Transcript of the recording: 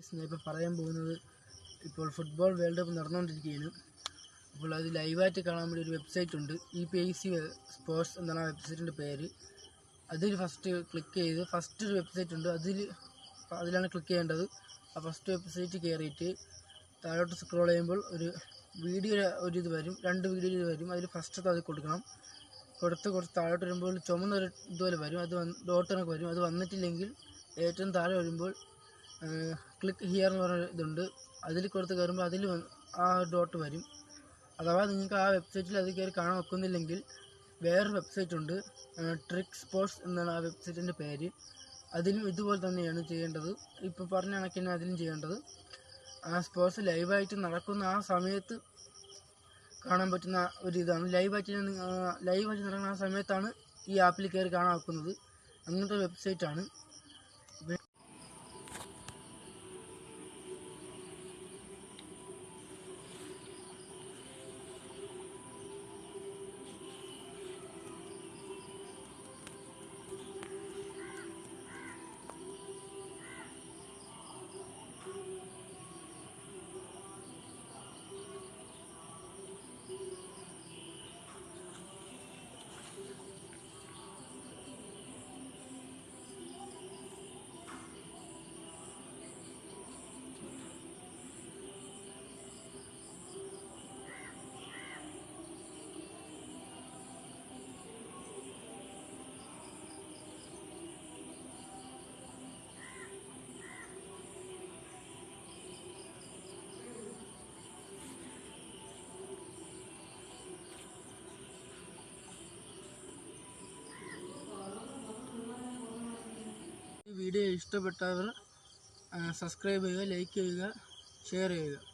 Guys, ഞാൻ ഇപ്പോൾ പറയാൻ പോകുന്നത് ഇപ്പോൾ ഫുട്ബോൾ വേൾഡ് കപ്പ് നടന്നുകൊണ്ടിരിക്കുകയാണ്. അപ്പോൾ അത് ലൈവായിട്ട് കാണാൻ വേണ്ടി ഒരു വെബ്സൈറ്റ് ഉണ്ട്. EPIC സ്പോർട്സ് എന്നാണ് ആ വെബ്സൈറ്റിൻ്റെ പേര്. അതിൽ ഫസ്റ്റ് ക്ലിക്ക് ചെയ്ത് ഫസ്റ്റ് ഒരു വെബ്സൈറ്റ് ഉണ്ട്, അതിലാണ് ക്ലിക്ക് ചെയ്യേണ്ടത്. ആ ഫസ്റ്റ് വെബ്സൈറ്റ് കയറിയിട്ട് താഴോട്ട് സ്ക്രോൾ ചെയ്യുമ്പോൾ ഒരു വീഡിയോ ഇത് വരും, 2 വീഡിയോ ഇത് വരും. അതിൽ ഫസ്റ്റത്തെ അത് കൊടുക്കണം. കുറച്ച് താഴോട്ട് വരുമ്പോൾ ചുമന്നൊരു ഇതുപോലെ വരും, അത് ഡോട്ട് കണക്ക് വരും. അത് വന്നിട്ടില്ലെങ്കിൽ ഏറ്റവും താഴെ വരുമ്പോൾ ക്ലിക്ക് ഹിയർ എന്ന് പറഞ്ഞ ഇതുണ്ട്, അതിൽ കൊടുത്ത് കയറുമ്പോൾ അതിൽ ആ ഡോട്ട് വരും. അഥവാ നിങ്ങൾക്ക് ആ വെബ്സൈറ്റിൽ അത് കയറി കാണാൻ വെക്കുന്നില്ലെങ്കിൽ വേറൊരു വെബ്സൈറ്റ് ഉണ്ട്, ട്രിക്ക് സ്പോർട്സ് എന്നാണ് ആ വെബ്സൈറ്റിൻ്റെ പേര്. അതിലും ഇതുപോലെ തന്നെയാണ് ചെയ്യേണ്ടത്. ഇപ്പോൾ പറഞ്ഞ കണക്ക് തന്നെ അതിലും ചെയ്യേണ്ടത്. ആ സ്പോർട്സ് ലൈവായിട്ട് നടക്കുന്ന ആ സമയത്ത് കാണാൻ പറ്റുന്ന ഒരു ഇതാണ്. ലൈവായിട്ട് നടക്കുന്ന ആ സമയത്താണ് ഈ ആപ്പിൽ കയറി കാണാൻ വെക്കുന്നത്. അങ്ങനത്തെ വെബ്സൈറ്റാണ്. ഈ വീഡിയോ ഇഷ്ടപ്പെട്ടവർ സബ്സ്ക്രൈബ് ചെയ്യുക, ലൈക്ക് ചെയ്യുക, ഷെയർ ചെയ്യുക.